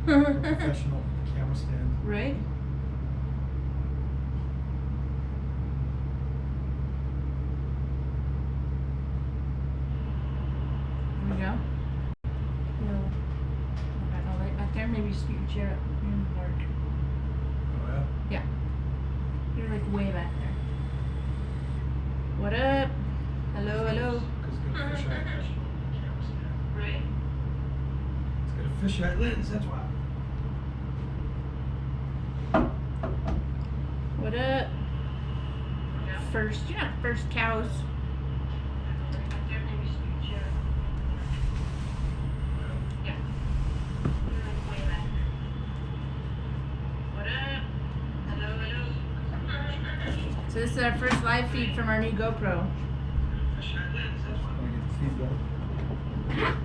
Professional camera stand. Right? There we go. No. Got no light back there. Maybe scoot your chair up. You're in the dark. Oh yeah? Yeah. You're like way back there. What up? Hello, hello. Because it's got a fisheye. Right? It's got a fisheye lens, that's why. What up? First, you're not first cows. So this is our first live feed from our new GoPro. I get the feedback.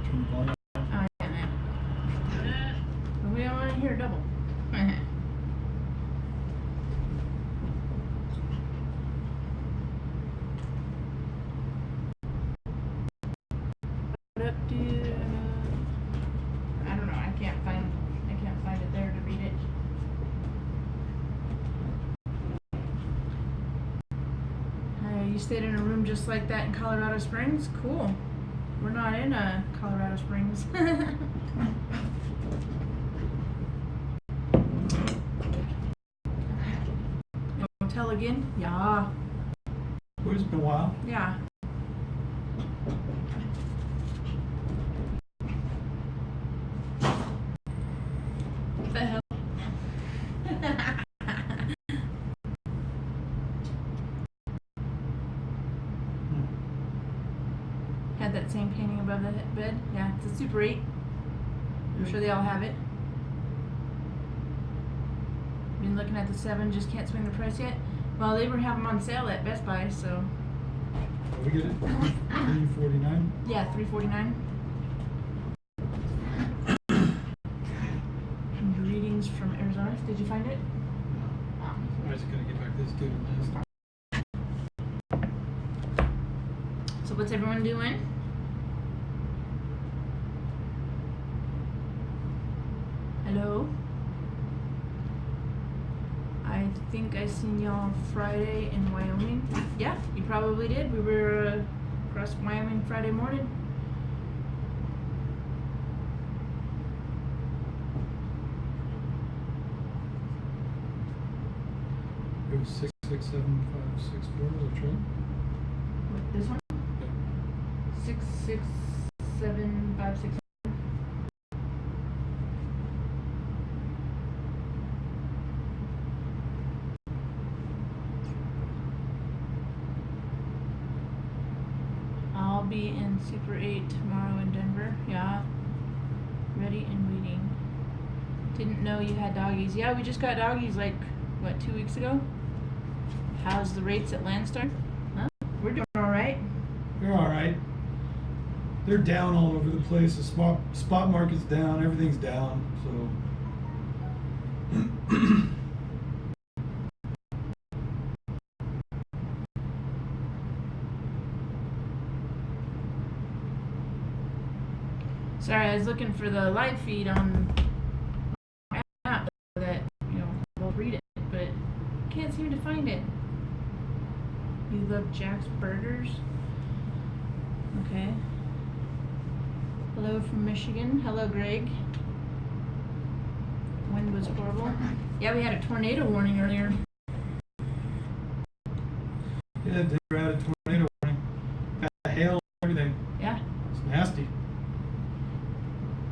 Turn the volume. Oh yeah, man. We don't want to hear double. What up, dude? I don't know. I can't find it there to read it. You stayed in a room just like that in Colorado Springs? Cool. We're not in Colorado Springs. Hotel again? Yeah. Well, it's been a while. Yeah. What the hell? Had that same painting above the bed? Yeah, it's a Super 8. I'm sure they all have it. Been looking at the 7, just can't swing the price yet. Well, they were having them on sale at Best Buy, so We get it $349. yeah, $349. Greetings from Arizona. Did you find it? I just gotta get back to this dude list. So what's everyone doing? Hello? I think I seen y'all Friday in Wyoming. Yeah, you probably did. We were across Wyoming Friday morning. It was 667,564, is that true? What, this one? Yeah. 66756. I'll be in Super 8 tomorrow in Denver. Yeah. Ready and waiting. Didn't know you had doggies. Yeah, we just got doggies like, what, 2 weeks ago? How's the rates at Landstar? Huh? We're doing alright. They're alright. They're down all over the place. The spot market's down, everything's down, so. Sorry, I was looking for the live feed on my app so that, we'll read it, but can't seem to find it. You love Jack's Burgers? Okay. Hello from Michigan. Hello, Greg. Wind was horrible. Yeah, we had a tornado warning earlier. Yeah, they were out a tornado warning. Got hail and everything. Yeah. It's nasty.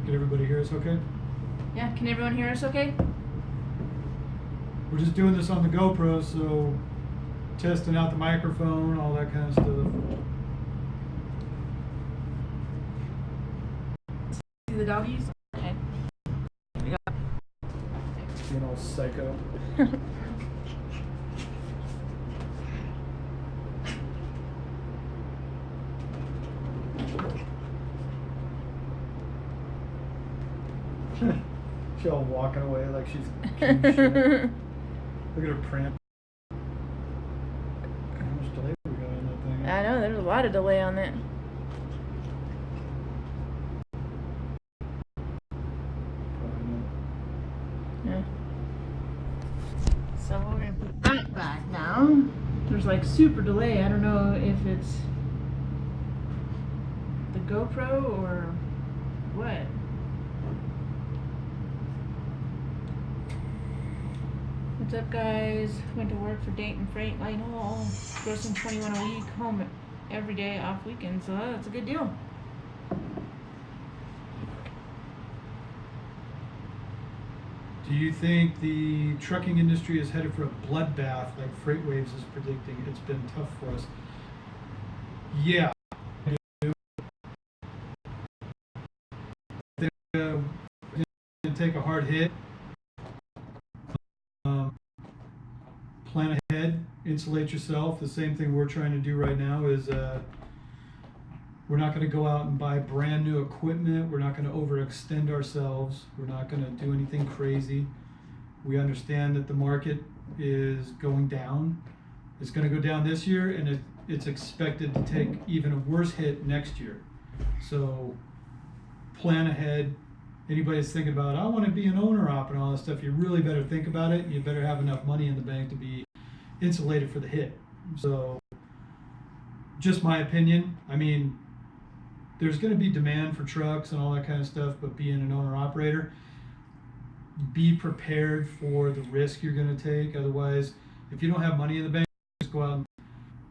Can everybody hear us okay? Yeah, can everyone hear us okay? We're just doing this on the GoPro, so testing out the microphone, all that kind of stuff. See the doggies? Okay. Being all psycho. She's all walking away like she's king shit. Look at her print. How much delay we got on that thing? I know, there's a lot of delay on that. Probably not. Yeah. So we're gonna put that back now. There's like super delay. I don't know if it's the GoPro or what. What's up, guys? Went to work for Dayton Freight Line Hall. Grossing $21 a week. Home every day, off weekends. So that's a good deal. Do you think the trucking industry is headed for a bloodbath like FreightWaves is predicting? It's been tough for us. Yeah. I do. They're going to take a hard hit. Plan ahead, insulate yourself. The same thing we're trying to do right now is we're not going to go out and buy brand new equipment. We're not going to overextend ourselves. We're not going to do anything crazy. We understand that the market is going down. It's going to go down this year, and it's expected to take even a worse hit next year. So plan ahead. Anybody that's thinking about, I want to be an owner op and all that stuff, you really better think about it. You better have enough money in the bank to be insulated for the hit. So just my opinion. I mean, there's going to be demand for trucks and all that kind of stuff, but being an owner operator, be prepared for the risk you're going to take. Otherwise, if you don't have money in the bank, just go out and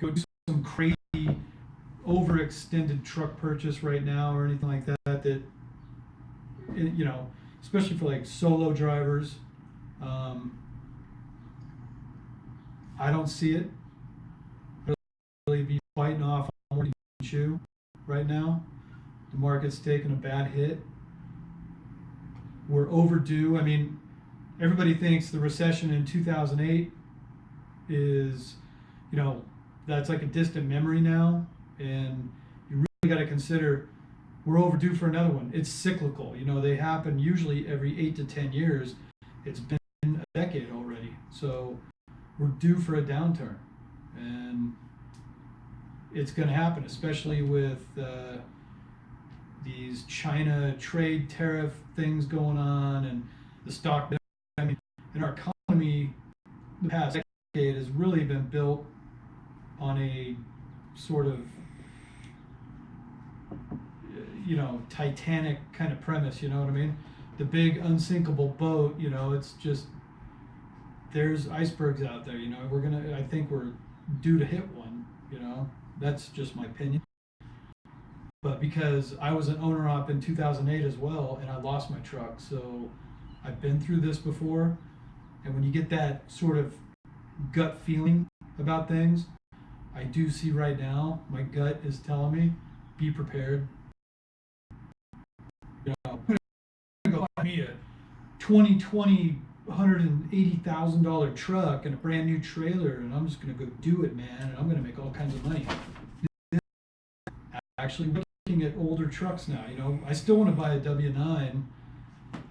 go do some crazy overextended truck purchase right now or anything like that, you know, especially for like solo drivers. I don't see it really be fighting off more than you can chew right now. The market's taking a bad hit. We're overdue. I mean, everybody thinks the recession in 2008 is, you know, that's like a distant memory now. And you really got to consider we're overdue for another one. It's cyclical. You know, they happen usually every 8 to 10 years. It's been a decade already. So we're due for a downturn. And it's going to happen, especially with these China trade tariff things going on and the stock. I mean, in our economy, the past decade has really been built on a sort of, you know, Titanic kind of premise, you know what I mean? The big unsinkable boat, you know, it's just, there's icebergs out there, you know, I think we're due to hit one, you know, that's just my opinion. But because I was an owner op in 2008 as well, and I lost my truck, so I've been through this before, and when you get that sort of gut feeling about things, I do see right now, my gut is telling me, be prepared. You know, I'm gonna go buy me a 2020 $180,000 truck and a brand new trailer, and I'm just gonna go do it, man, and I'm gonna make all kinds of money. Actually looking at older trucks now, you know, I still want to buy a W9,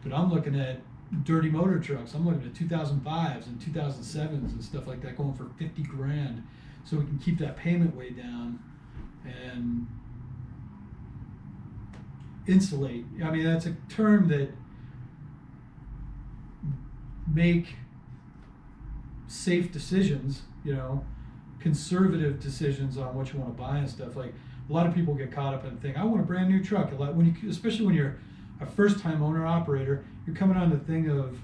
but I'm looking at dirty motor trucks. I'm looking at 2005s and 2007s and stuff like that going for 50 grand, so we can keep that payment way down and insulate. I mean, that's a term that make safe decisions, you know, conservative decisions on what you want to buy and stuff. Like, a lot of people get caught up and think, I want a brand new truck. Especially when you're a first-time owner-operator, you're coming on the thing of,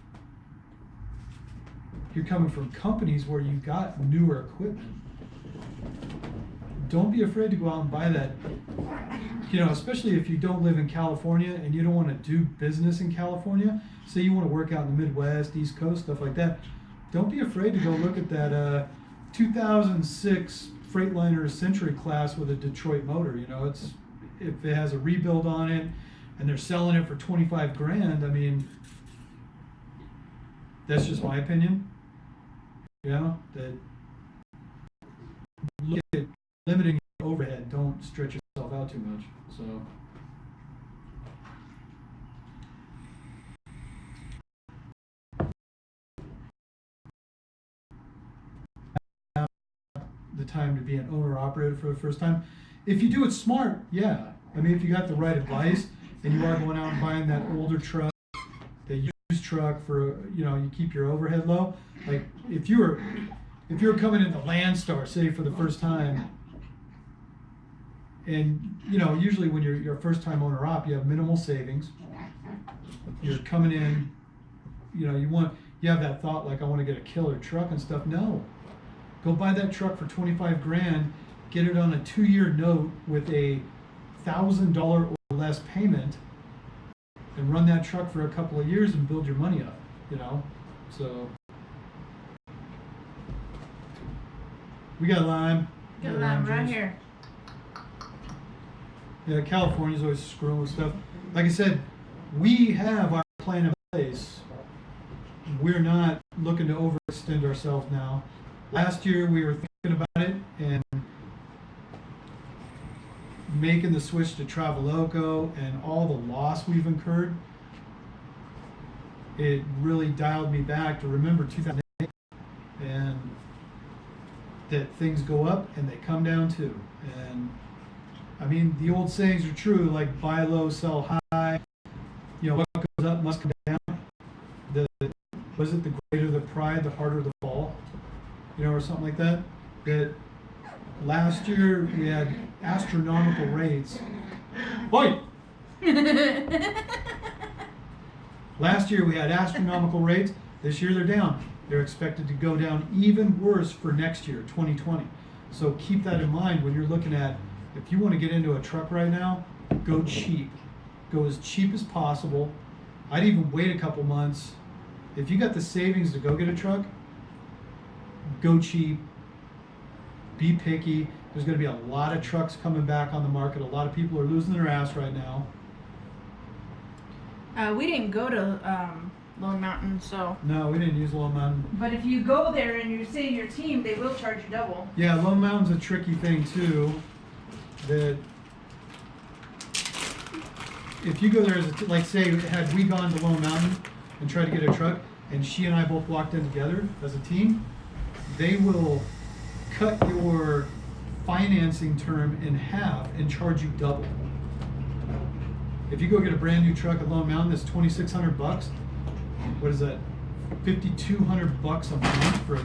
you're coming from companies where you got newer equipment. Don't be afraid to go out and buy that. You know, especially if you don't live in California and you don't want to do business in California. Say you want to work out in the Midwest, East Coast, stuff like that. Don't be afraid to go look at that 2006 Freightliner Century class with a Detroit motor. You know, if it has a rebuild on it and they're selling it for 25 grand, I mean, that's just my opinion. You know, that look at limiting your overhead. Don't stretch yourself out too much. So. The time to be an owner operator for the first time. If you do it smart, yeah. I mean, if you got the right advice and you are going out and buying that older truck that truck for, you keep your overhead low. Like if you were coming into Landstar, say for the first time, and usually when you're a first time owner op, you have minimal savings. You're coming in, you have that thought like, I want to get a killer truck and stuff. No, go buy that truck for 25 grand, get it on a 2-year note with a $1,000 or less payment, and run that truck for a couple of years and build your money up, so we got lime. Got lime right juice. here. Yeah, California's always screwing with stuff. Like I said, we have our plan in place. We're not looking to overextend ourselves now. Last year we were thinking about it and making the switch to Traveloco, and all the loss we've incurred, it really dialed me back to remember 2008, and that things go up and they come down too. And I mean, the old sayings are true, like buy low, sell high. What goes up must come down. Was it the greater the pride, the harder the fall? Or something like that. That last year we had astronomical rates. Oi! Last year we had astronomical rates. This year they're down. They're expected to go down even worse for next year, 2020. So keep that in mind when you're looking at, if you want to get into a truck right now, go cheap. Go as cheap as possible. I'd even wait a couple months. If you got the savings to go get a truck, go cheap. Be picky. There's going to be a lot of trucks coming back on the market. A lot of people are losing their ass right now. We didn't go to Lone Mountain, so. No, we didn't use Lone Mountain. But if you go there and you're seeing your team, they will charge you double. Yeah, Lone Mountain's a tricky thing too. That if you go there as like say, had we gone to Lone Mountain and tried to get a truck, and she and I both walked in together as a team, they will cut your financing term in half and charge you double. If you go get a brand new truck at Lone Mountain that's $2,600, what is that? $5,200 a month for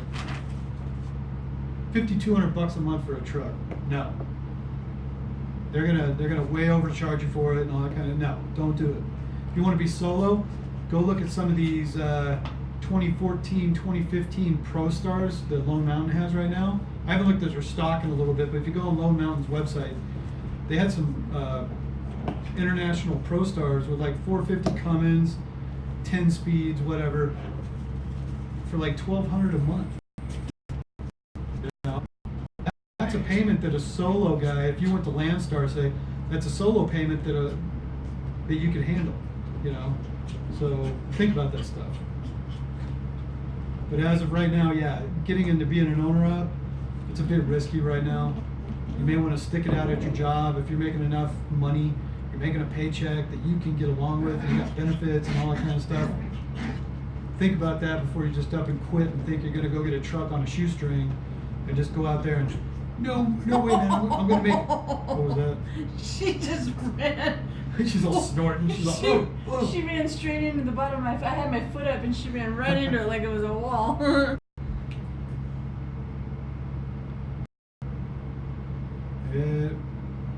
$5,200 a month for a truck. No. They're gonna way overcharge you for it and all that kind of. No, don't do it. If you want to be solo, go look at some of these 2014, 2015 Pro Stars that Lone Mountain has right now. I haven't looked at their stock in a little bit, but if you go on Lone Mountain's website, they had some international Pro Stars with like 450 Cummins, 10 speeds, whatever, for like $1,200 a month. That's a payment that a solo guy, if you went to Landstar, say that's a solo payment that you can handle, So think about that stuff. But as of right now, yeah, getting into being an owner op, it's a bit risky right now. You may want to stick it out at your job if you're making enough money, you're making a paycheck that you can get along with, and you got benefits and all that kind of stuff. Think about that before you just up and quit and think you're going to go get a truck on a shoestring and just go out there and no way, man, I'm going to make it. What was that? She just ran. She's all snorting. She's like, oh. She ran straight into the bottom of my foot. I had my foot up and she ran right into it like it was a wall.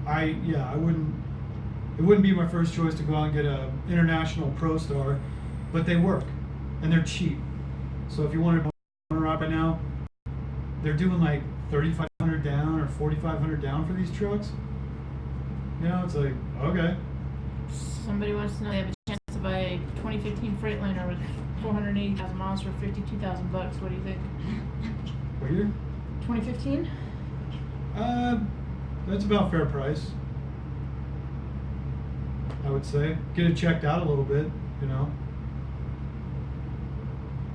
I wouldn't. It wouldn't be my first choice to go out and get a international Pro Star, but they work and they're cheap. So if you want to owner op right now, they're doing like $3,500 down or $4,500 down for these trucks. It's like, okay. Somebody wants to know they have a chance to buy a 2015 Freightliner with 480,000 miles for $52,000. What do you think? What year? 2015? That's about fair price, I would say. Get it checked out a little bit,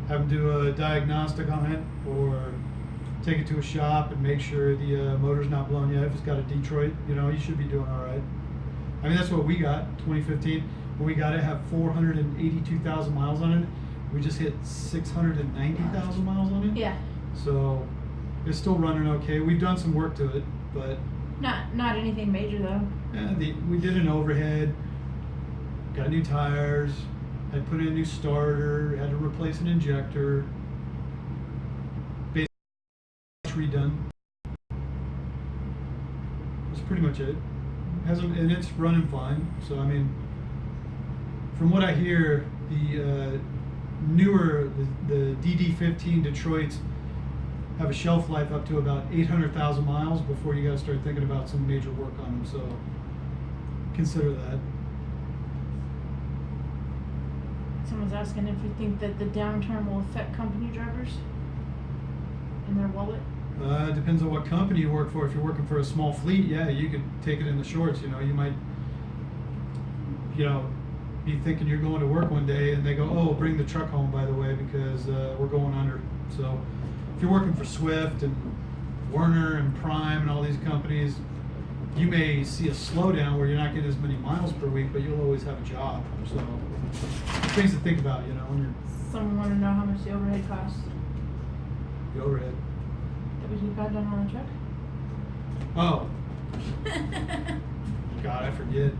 Have them do a diagnostic on it, or take it to a shop and make sure the motor's not blown yet. If it's got a Detroit, you should be doing all right. I mean, that's what we got, 2015. When we got it, have 482,000 miles on it. We just hit 690,000 miles on it. Yeah. So it's still running okay. We've done some work to it, but not anything major though. yeah, we did an overhead, got new tires, Had put in a new starter, had to replace an injector, basically redone. That's pretty much it. And it's running fine. So I mean, from what I hear, the newer the DD15 Detroits have a shelf life up to about 800,000 miles before you got to start thinking about some major work on them. So consider that. Someone's asking if we think that the downturn will affect company drivers and their wallet. Depends on what company you work for. If you're working for a small fleet, yeah, you could take it in the shorts. You know, you might, be thinking you're going to work one day and they go, oh, bring the truck home, by the way, because we're going under. So if you're working for Swift and Werner and Prime and all these companies, you may see a slowdown where you're not getting as many miles per week, but you'll always have a job. So things to think about, when you're Someone wanted to know how much the overhead costs the overhead. that we got done on the truck. Oh, God, I forget.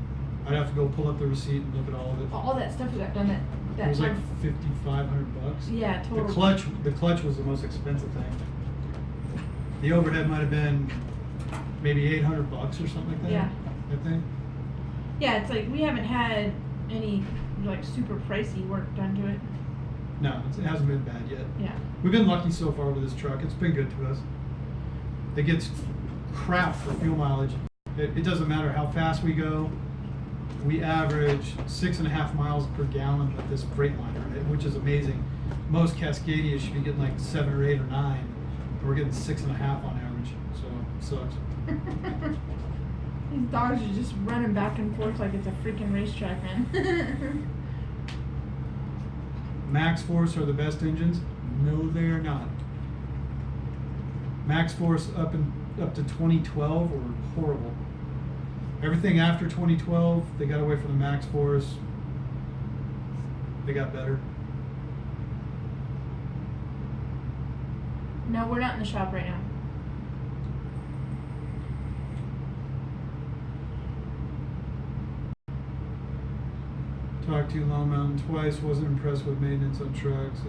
I'd have to go pull up the receipt and look at all of it. All that stuff we got done It that was like time. $5,500. Yeah, total. The clutch was the most expensive thing. The overhead might have been maybe $800 or something like that. Yeah. I think. Yeah, it's like we haven't had any like super pricey work done to it. No, it hasn't been bad yet. Yeah. We've been lucky so far with this truck. It's been good to us. It gets crap for fuel mileage. It doesn't matter how fast we go. We average 6.5 miles per gallon with this Freightliner, which is amazing. Most Cascadia should be getting like 7 or 8 or 9, but we're getting 6.5 on average. So it sucks. These dogs are just running back and forth like it's a freaking racetrack, man. Max Force are the best engines? No, they are not. Max Force up to 2012 were horrible. Everything after 2012, they got away from the Max Force. They got better. No, we're not in the shop right now. Talked to Lone Mountain twice, wasn't impressed with maintenance on trucks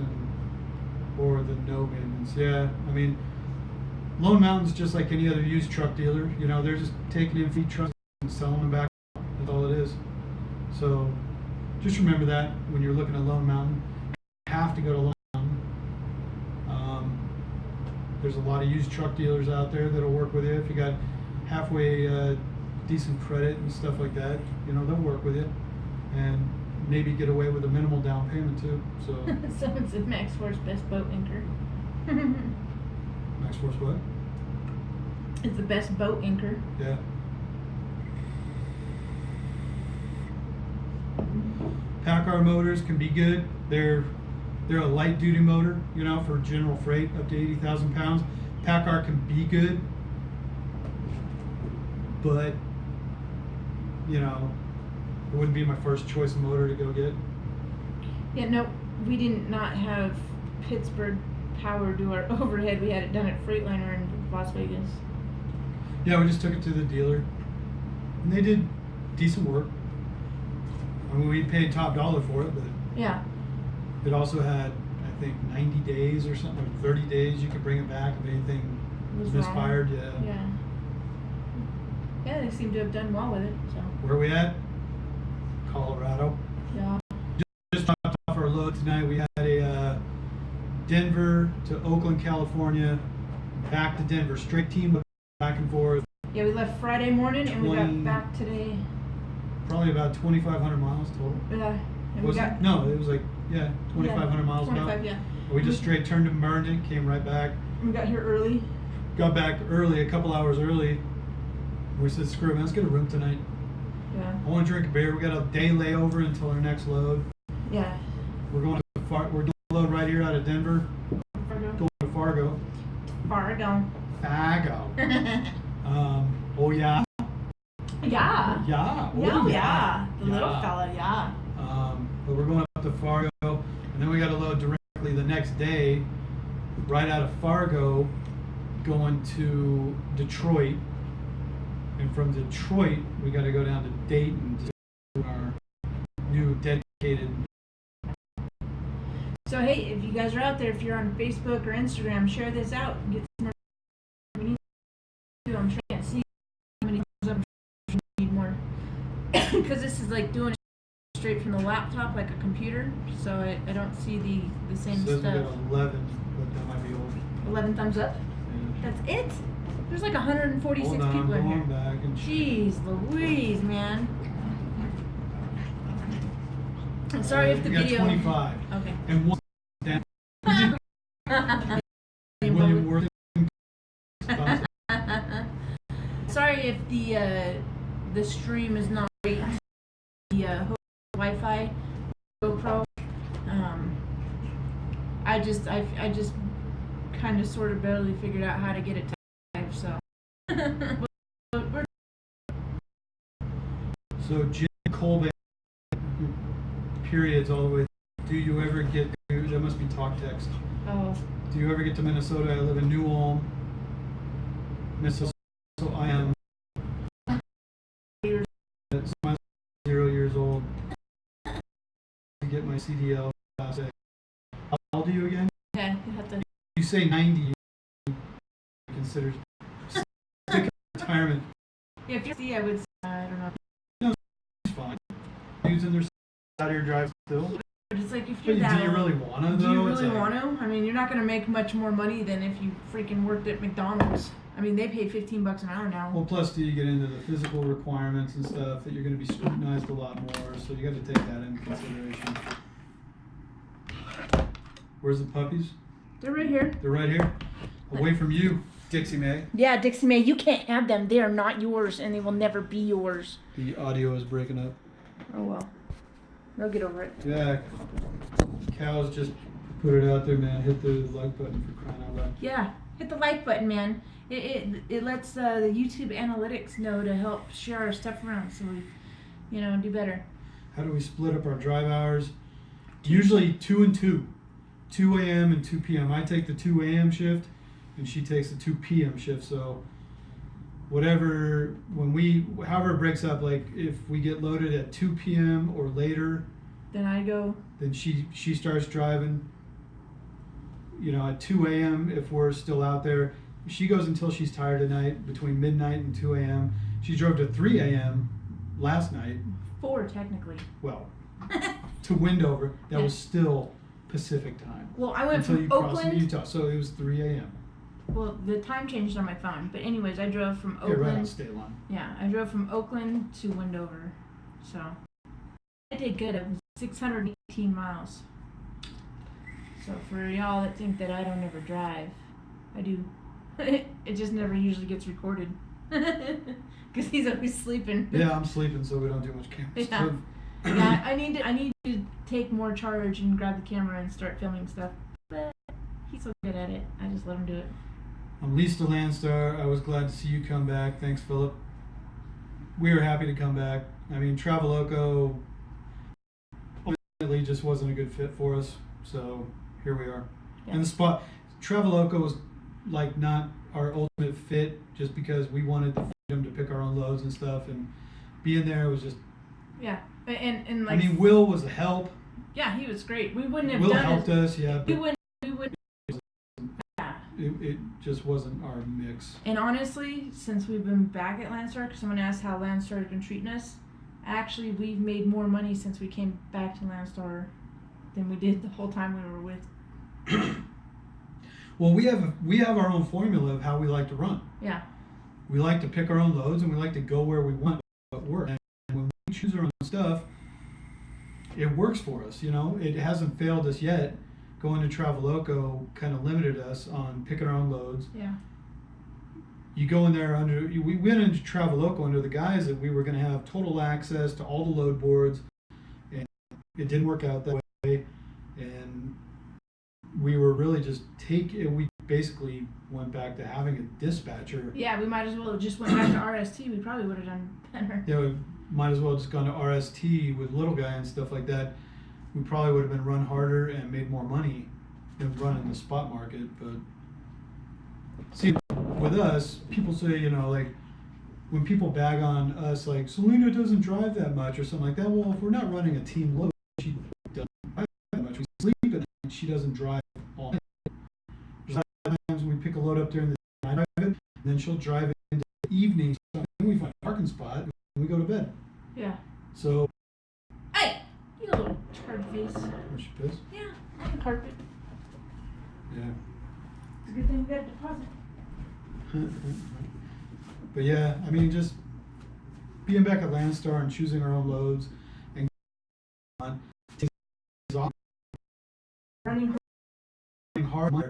or the no maintenance. Yeah, I mean, Lone Mountain's just like any other used truck dealer. They're just taking in feed trucks and selling them back. That's all it is. So just remember that when you're looking at Lone Mountain. You have to go to Lone Mountain. There's a lot of used truck dealers out there that'll work with you. If you got halfway decent credit and stuff like that, they'll work with you. And maybe get away with a minimal down payment too. So Someone said Max Force best boat anchor. Max Force what? It's the best boat anchor. Yeah. PACCAR motors can be good. They're a light duty motor, for general freight up to 80,000 pounds. PACCAR can be good, but it wouldn't be my first choice of motor to go get. Yeah, no, we did not have Pittsburgh Power do our overhead. We had it done at Freightliner in Las Vegas. Yeah, we just took it to the dealer, and they did decent work. I mean, we paid top dollar for it, but Yeah. it also had, I think, 90 days or something, or 30 days you could bring it back if anything Was misfired. wrong. Yeah. Yeah. Yeah, they seem to have done well with it. So. Where are we at? Colorado. Yeah. Just dropped off our load tonight. We had a Denver to Oakland, California, back to Denver, straight team back and forth. Yeah, we left Friday morning and we 20 got back today. Probably about 2,500 miles total. Yeah. And Was we it? got, No, it was like 2,500 miles. 25, about. yeah. We just straight turned and burned it, came right back. We got here early. Got back early, a couple hours early. We said, screw it, man, let's get a room tonight. Yeah. I want to drink a beer. We got a day layover until our next load. Yeah. We're doing a load right here out of Denver, Fargo. going to Fargo. Fargo. Fargo. Oh yeah. Yeah. Yeah. Oh, Yeah, yeah. The little Yeah. fella, yeah. But we're going up to Fargo, and then we got to load directly the next day, right out of Fargo, going to Detroit, and from Detroit we got to go down to Dayton to do our new dedicated So hey, if you guys are out there, if you're on Facebook or Instagram, share this out and get some more. We need to. I'm sure I can't see how many thumbs up. I'm sure we need more because this is like doing it straight from the laptop like a computer. So I don't see the same Says we stuff. got 11, but that might be old. 11 thumbs up. Yeah. That's it. There's like 146 Hold on, people in going here. back and Jeez Louise, man. I'm sorry if the we got video. 25. Okay. And one down. William Worthing. Sorry if the stream is not great. The Wi-Fi GoPro. I just kind of sort of barely figured out how to get it to live. So. So Jim Colby, periods all the way. Do you ever get to, that must be talk text. Oh. Do you ever get to Minnesota? I live in New Ulm, Minnesota. So I am 0 years old to get my CDL class A. How old are you again? Okay, you have to. You say 90, you consider retirement. Yeah, if you're see, I would. I don't know. No, it's fine. Dudes in their out here drive still. But it's like if But you're do that you old, really want to though? do you It's really like- want to? I mean, you're not gonna make much more money than if you freaking worked at McDonald's. I mean, they pay $15 an hour now. Well, plus do you get into the physical requirements and stuff that you're going to be scrutinized a lot more, so you got to take that into consideration. Where's the puppies? They're right here. They're right here, away from you, Dixie May. Yeah, Dixie May, you can't have them. They are not yours, and they will never be yours. The audio is breaking up. Oh well, they'll get over it. Yeah, cows just put it out there, man. Hit the like button for crying out loud. Yeah, hit the like button, man. It lets the YouTube analytics know to help share our stuff around, so we, do better. How do we split up our drive hours? Usually 2 and 2. 2 a.m. and 2 p.m. I take the 2 a.m. shift, and she takes the 2 p.m. shift. So however it breaks up, like if we get loaded at 2 p.m. or later, Then I go. then she starts driving. At 2 a.m. if we're still out there. She goes until she's tired at night, between midnight and 2 a.m. She drove to 3 a.m. last night. 4 technically. Well, to Windover. That Yeah. was still Pacific time. Well, I went Until from you crossed into Oakland. Utah. So it was 3 a.m. Well, the time changed on my phone, but anyways, I drove from Yeah, right on Oakland. state line. Yeah, I drove from Oakland to Windover, so I did good. It was 618 miles. So for y'all that think that I don't ever drive, I do. It just never usually gets recorded because he's always sleeping. Yeah, I'm sleeping, so we don't do much camera Yeah. stuff. Yeah, I need to take more charge and grab the camera and start filming stuff. But he's so good at it. I just let him do it. I'm Lisa Landstar. I was glad to see you come back. Thanks, Philip. We were happy to come back. I mean, Traveloco ultimately just wasn't a good fit for us, so here we are. Yeah. And the spot, Traveloco was like not our ultimate fit, just because we wanted the freedom to pick our own loads and stuff, and being there was just. Yeah, and I like mean, Will was a help. yeah, he was great. We wouldn't have Will done helped it. us, yeah, We but wouldn't. Yeah. it just wasn't our mix. And honestly, since we've been back at Landstar, because someone asked how Landstar has been treating us, actually we've made more money since we came back to Landstar than we did the whole time we were with. Well, we have our own formula of how we like to run. Yeah. We like to pick our own loads, and we like to go where we want to work. And when we choose our own stuff, it works for us. It hasn't failed us yet. Going to Traveloco kind of limited us on picking our own loads. Yeah. You go in there we went into Traveloco under the guise that we were going to have total access to all the load boards, and it didn't work out that way. And we were really just we basically went back to having a dispatcher. Yeah, we might as well have just went back to RST. We probably would have done better. Yeah, we might as well have just gone to RST with little guy and stuff like that. We probably would have been run harder and made more money than running the spot market. But see, with us, people say, like when people bag on us, like Selena doesn't drive that much or something like that. Well, if we're not running a team load, she doesn't drive that much. We sleep at she doesn't drive all night. There's a lot of times when we pick a load up during the night, drive it, and then she'll drive it into the evening. So then we find a parking spot and we go to bed. Yeah. So, Hey, you little hard face. where's she pissed? Yeah, on the carpet. Yeah. It's a good thing we got a deposit. But yeah, I mean, just being back at Landstar and choosing our own loads and on takes off Running. hard, not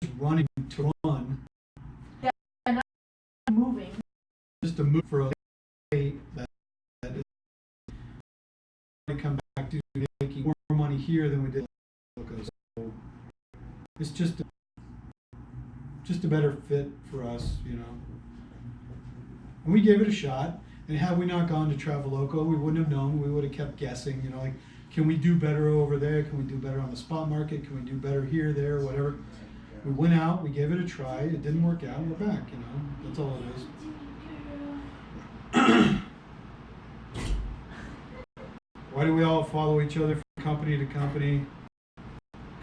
just running to run, Moving. just to move for a day that is come back to making more money here than we did. So it's just a better fit for us, you know. And we gave it a shot. And had we not gone to Traveloco, we wouldn't have known. We would have kept guessing, you know, like, can we do better over there? Can we do better on the spot market? Can we do better here, there, whatever? We went out, we gave it a try. It didn't work out. We're back, you know. That's all it is. Why do we all follow each other from company to company?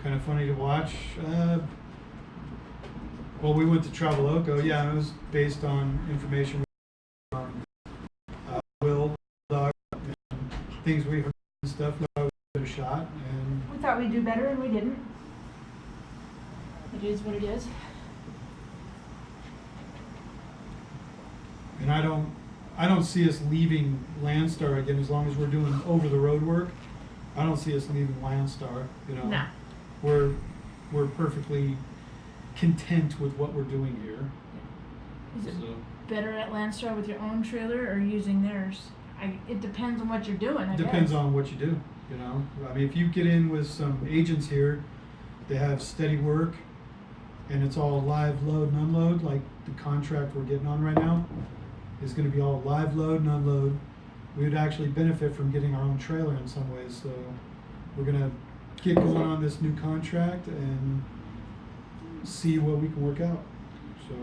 Kind of funny to watch. Well, we went to Traveloco. Yeah, it was based on information from Will, Doug, and things we heard and stuff. We gave it a shot, and We thought we'd do better and we didn't. It is what it is. I don't see us leaving Landstar again as long as we're doing over the road work. I don't see us leaving Landstar. You know, Nah. we're perfectly content with what we're doing here. Is it So, better at Landstar with your own trailer or using theirs? It depends on what you're doing, I depends guess. on what you do. You know, I mean, if you get in with some agents here, they have steady work, and it's all live load and unload. Like the contract we're getting on right now is going to be all live load and unload. We would actually benefit from getting our own trailer in some ways. So we're going to get going on this new contract and see what we can work out. So,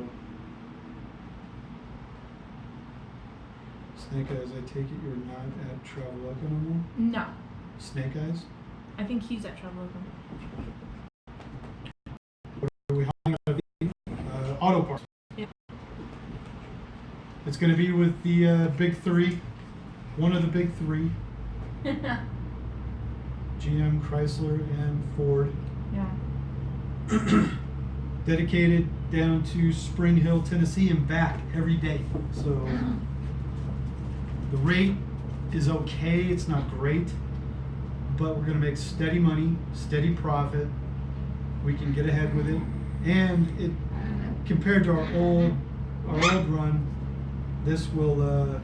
Snake Eyes, I take it you're not at Traveloco no more? No. Snake Eyes? I think he's at Traveloco. Are we hauling out of Auto Parts? Yep. It's going to be with the big three, one of the big three, GM, Chrysler, and Ford. Yeah. Dedicated down to Spring Hill, Tennessee, and back every day. So the rate is okay. It's not great, but we're going to make steady money, steady profit. We can get ahead with it, and it compared to our old run, this will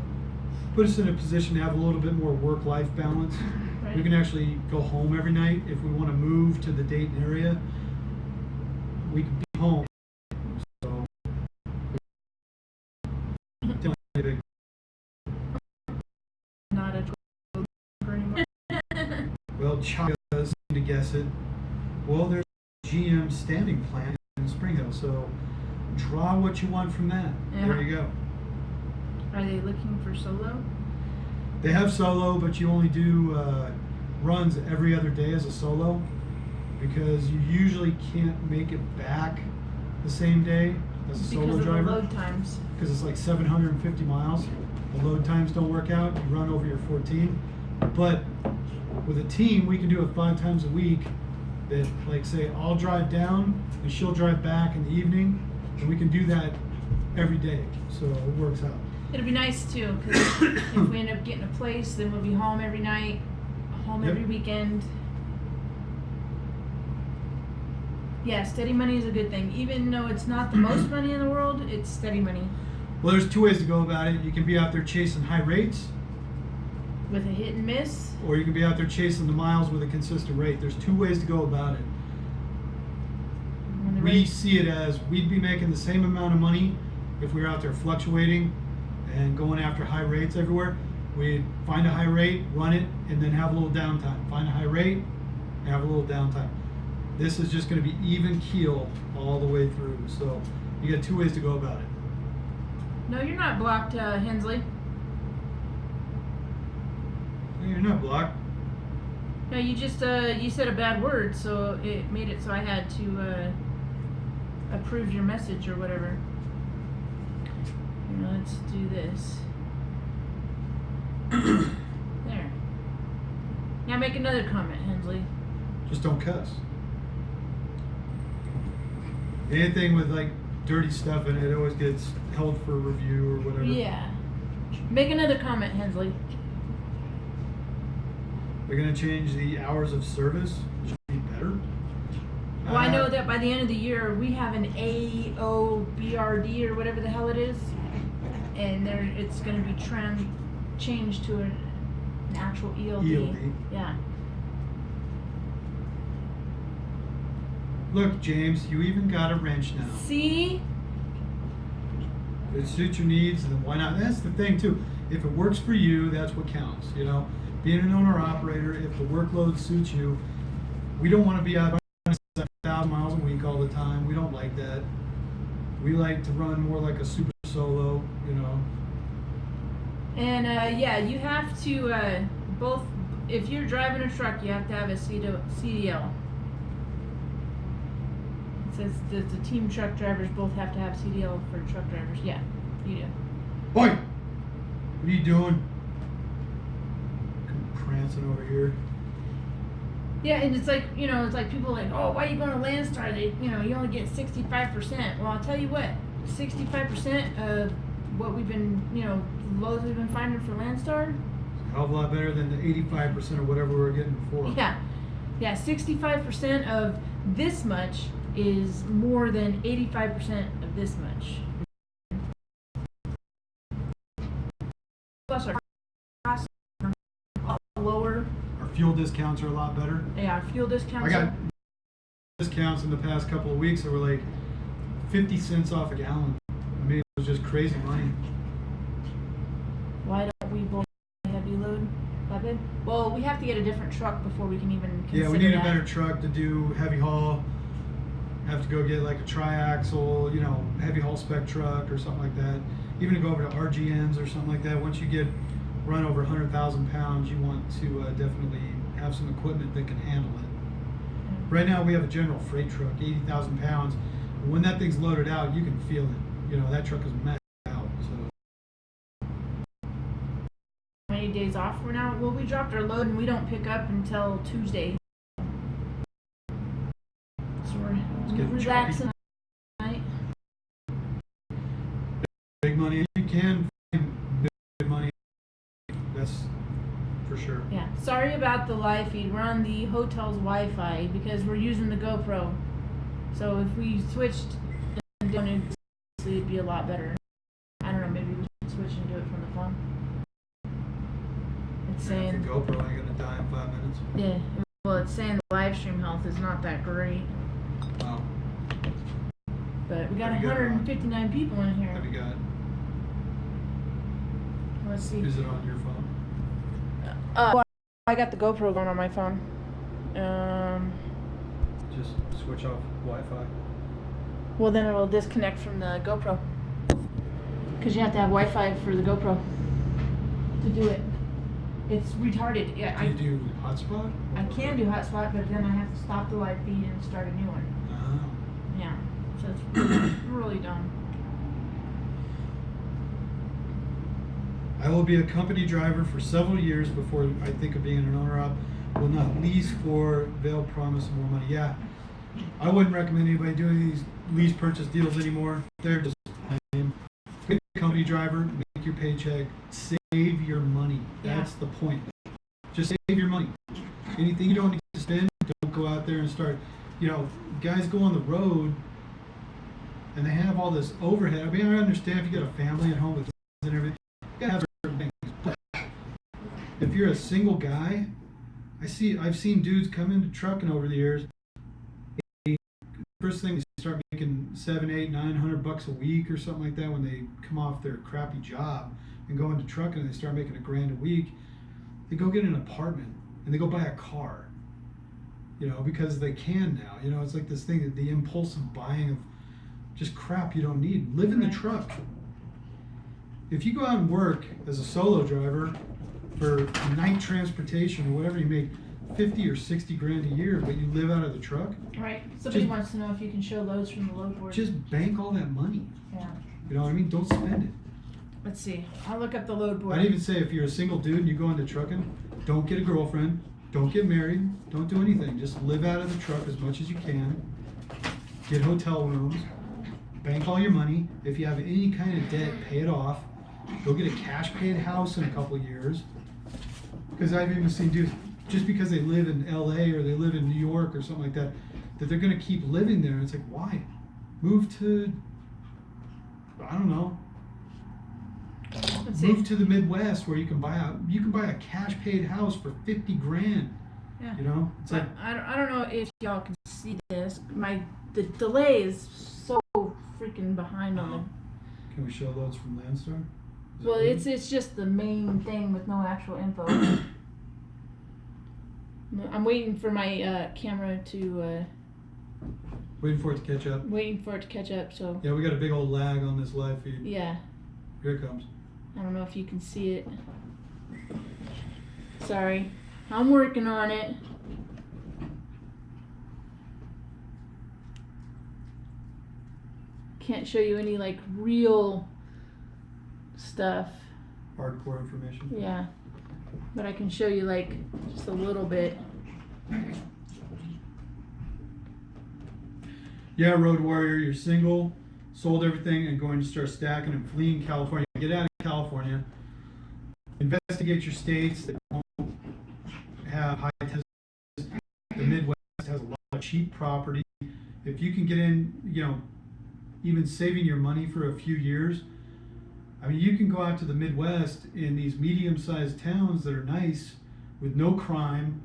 put us in a position to have a little bit more work-life balance. Right. We can actually go home every night if we want to move to the Dayton area. We can be home. So, Not a anymore. well, Chuck does seem to guess it. Well, there's a GM standing plant in Spring Hill, so draw what you want from that. Yeah. There you go. Are they looking for solo? They have solo, but you only do runs every other day as a solo because you usually can't make it back the same day as a solo Because of driver. the load times. Because it's like 750 miles. The load times don't work out. You run over your 14. But with a team, we can do it 5 times a week. That, like, say, I'll drive down and she'll drive back in the evening, and we can do that every day. So it works out. It'll be nice too, because if we end up getting a place, then we'll be home every night, home Yep. every weekend. Yeah, steady money is a good thing. Even though it's not the most money in the world, it's steady money. Well, there's 2 ways to go about it. You can be out there chasing high rates, With a hit and miss. or you can be out there chasing the miles with a consistent rate. There's 2 ways to go about it. When the We rate- see it as we'd be making the same amount of money if we were out there fluctuating and going after high rates everywhere. We'd find a high rate, run it, and then have a little downtime. Find a high rate, have a little downtime. This is just going to be even keel all the way through. So you got 2 ways to go about it. No, you're not blocked, Hensley. You're not blocked. No, you just you said a bad word, so it made it so I had to approve your message or whatever. Here, let's do this. There. Now make another comment, Hensley. Just don't cuss. Anything with like dirty stuff in it always gets held for review or whatever. Yeah. Make another comment, Hensley. They're gonna change the hours of service. Should be better. Well, I know that by the end of the year we have an AOBRD or whatever the hell it is, and it's going to be changed to an actual ELD. ELD. Yeah. Look, James, you even got a wrench now. See? If it suits your needs, then why not? That's the thing too. If it works for you, that's what counts. You know, being an owner operator, if the workload suits you, we don't want to be out 1,000 miles a week all the time. We don't like that. We like to run more like a super solo, you know. And yeah, you have to both. If you're driving a truck, you have to have a CDL. It says that the team truck drivers both have to have CDL for truck drivers. Yeah, you do. Boy, what are you doing? Come prancing over here. Yeah, and it's like, you know, it's like people are like, oh, why are you going to Landstar? They, you know, you only get 65%. Well, I'll tell you what, 65% of what we've been, you know, loads we've been finding for Landstar. It's a hell of a lot better than the 85% or whatever we were getting before. Yeah, 65% of this much is more than 85% of this much. Plus our costs are a lot lower. Our fuel discounts are a lot better. Yeah, our fuel discounts. I got discounts in the past couple of weeks that were like 50 cents off a gallon. I mean, it was just crazy money. Why don't we both heavy load, Bubba? Well, we have to get a different truck before we can even consider Yeah, we need that. a better truck to do heavy haul. Have to go get like a triaxle, you know, heavy haul spec truck or something like that. Even to go over to RGNs or something like that. Once you get run over 100,000 pounds, you want to definitely have some equipment that can handle it. Right now we have a general freight truck, 80,000 pounds. When that thing's loaded out, you can feel it. You know, that truck is maxed out. So How many days off we're now? Well, we dropped our load and we don't pick up until Tuesday. So we're getting relaxing tonight. big money, you can find big money. That's for sure. Yeah. Sorry about the live feed. We're on the hotel's Wi-Fi because we're using the GoPro. So if we switched and done it, it'd be a lot better. I don't know. Maybe we should switch and do it from the phone. It's The saying. GoPro ain't gonna die in 5 minutes. Yeah. Well, it's saying the live stream health is not that great. Wow. But we got Have you got it on? 159 people in here. Have you got? Let's see. Is it on your phone? Well, I got the GoPro going on my phone. Just switch off Wi-Fi. Well, then it'll disconnect from the GoPro. Because you have to have Wi-Fi for the GoPro to do it. It's retarded. Yeah, Do you do hotspot? I can do hotspot, but then I have to stop the live feed and start a new one. Oh. Yeah. So it's really dumb. I will be a company driver for several years before I think of being an owner-op. Will not lease for veiled promise of more money. Yeah, I wouldn't recommend anybody doing these lease purchase deals anymore. They're just lame. Be a company driver, make your paycheck, save your money. That's the point. Just save your money. Anything you don't need to spend, don't go out there and start. You know, guys go on the road and they have all this overhead. I mean, I understand if you got a family at home with kids and everything, you gotta have certain things. But if you're a single guy, I've seen dudes come into trucking over the years. First thing, they start making $700, $800, $900 a week or something like that when they come off their crappy job and go into trucking and they start making $1,000 a week. They go get an apartment and they go buy a car, you know, because they can now. You know, it's like this thing that the impulsive buying of just crap you don't need. Live in the truck. If you go out and work as a solo driver for night transportation or whatever, you make 50 or 60 grand a year, but you live out of the truck. Right. Somebody Just- wants to know if you can show loads from the load board. Just bank all that money. Yeah. You know what I mean? Don't spend it. Let's see. I'll look up the load board. I'd even say if you're a single dude and you go into trucking, don't get a girlfriend, don't get married, don't do anything. Just live out of the truck as much as you can. Get hotel rooms, bank all your money. If you have any kind of debt, pay it off. Go get a cash paid house in a couple of years. Because I've even seen dudes, just because they live in LA or they live in New York or something like that, that they're gonna keep living there. And it's like, why? Move to, I don't know, Let's see. move to the Midwest where you can buy a cash paid house for 50 grand. Yeah. You know, it's But like, I don't know if y'all can see this. The delay is so freaking behind on the. can we show loads from Landstar? Is it Well, loaded? it's just the main thing with no actual info. I'm waiting for my camera to Waiting for it to catch up. waiting for it to catch up. So Yeah, we got a big old lag on this live feed. yeah, Here it comes. I don't know if you can see it. Sorry, I'm working on it. Can't show you any like real stuff. Hardcore information. Yeah, but I can show you like just a little bit. Yeah, Road Warrior, you're single, sold everything, and going to start stacking and fleeing California. Get out of California. Investigate your states that don't have high taxes. The Midwest has a lot of cheap property. If you can get in, you know, even saving your money for a few years, I mean, you can go out to the Midwest in these medium-sized towns that are nice with no crime,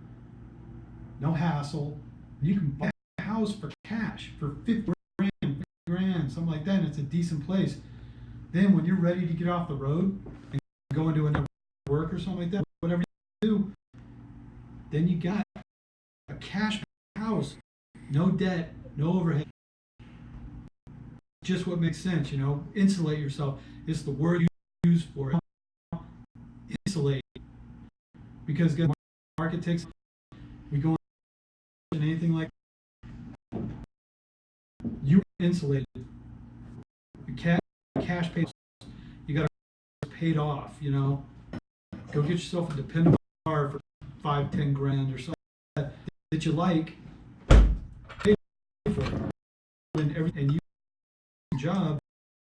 no hassle. You can buy a house for cash for 50 grand, something like that, and it's a decent place. Then when you're ready to get off the road and go into another work or something like that, whatever you do, then you got a cash house, no debt, no overhead. Just what makes sense, you know. Insulate yourself. It's the word you use for it. Insulate. Because the market takes, we go in anything like that, you insulated. Your cash paid, you got to paid off, you know. Go get yourself a dependable car for 5-10 grand or something that you like. Pay for it. And you job,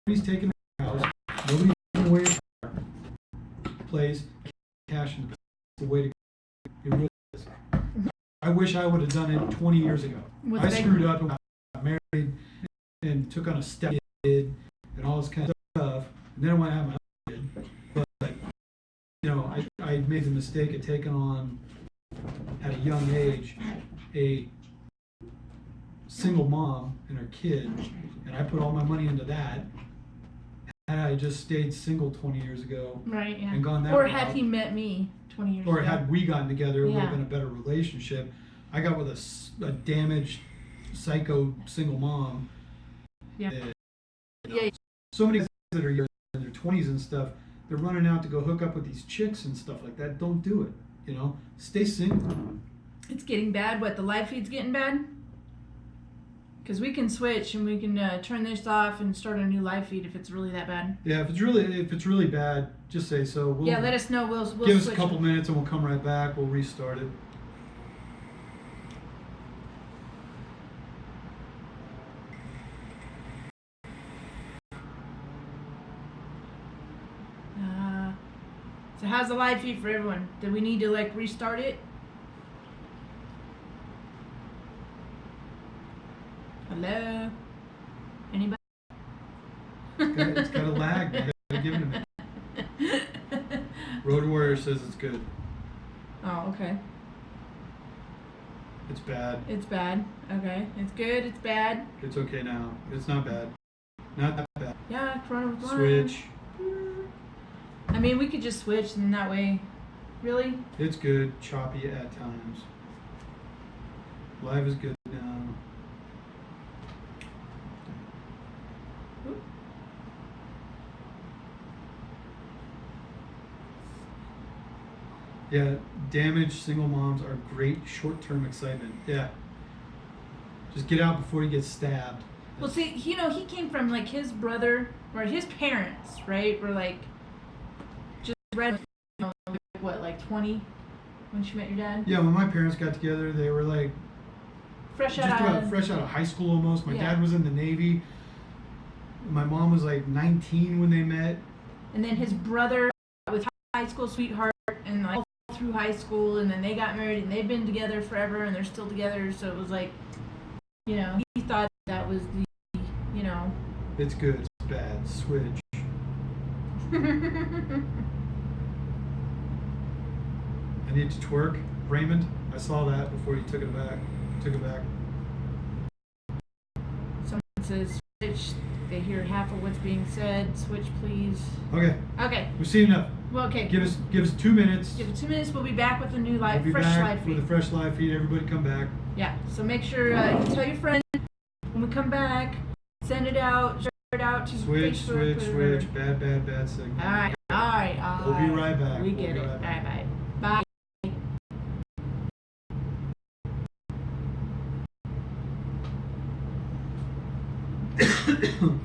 nobody's taking a house, nobody's taking away a car, plays cash in the way to go. It really is. I wish I would have done it 20 years ago. What's I that? screwed up and got married and took on a step kid and all this kind of stuff, and then I went to have my own kid. But you know, I made the mistake of taking on at a young age a single mom and her kid, and I put all my money into that. Had I just stayed single 20 years ago Right. Yeah. and gone that Or route, had he met me 20 years or ago? had we gotten together, it would Yeah. have been a better relationship. I got with a damaged, psycho single mom. Yeah. that, Yeah. So many guys that are in their 20s and stuff, they're running out to go hook up with these chicks and stuff like that. Don't do it. You know, stay single. It's getting bad. What, the live feed's getting bad? Because we can switch and we can turn this off and start a new live feed if it's really that bad. Yeah, if it's really bad, just say so. We'll, Yeah, let us know. We'll give us a switch couple it. minutes and we'll come right back. We'll restart it. So how's the live feed for everyone? Do we need to like restart it? Hello? Anybody? It's got a lag. You gotta give it a minute. Road Warrior says it's good. Oh, okay. It's bad. It's bad. Okay. It's good. It's bad. It's okay now. It's not bad. Not that bad. Yeah, Corona was Switch. I mean, we could just switch and that way. Really? It's good. Choppy at times. Live is good now. Yeah, damaged single moms are great short-term excitement. Yeah. Just get out before you get stabbed. Well, see, you know, he came from like his brother or his parents, right? Were like just red, you know, what, like 20 when she met your dad? Yeah, when my parents got together, they were like Fresh just out about of fresh out of high school almost. My Yeah. dad was in the Navy. My mom was like 19 when they met. And then his brother with high school sweetheart and like all through high school, and then they got married and they've been together forever and they're still together. So it was like, you know, he thought that was the, you know. It's good, it's bad. Switch. I need to twerk. Raymond, I saw that before you took it back. Took it back. Someone says switch. They hear half of what's being said. Switch, please. Okay, Okay. we've seen enough. Well, okay. Give us 2 minutes. Give it 2 minutes. We'll be back with a new live, We'll be fresh back live feed. with a fresh live feed. Everybody come back. Yeah. So make sure you tell your friend when we come back. Send it out. Share it out to Switch, Facebook. switch, whatever. switch. Bad signal. All right. All right. We'll be right back. We We'll get be it. right All back. right. Bye. Bye.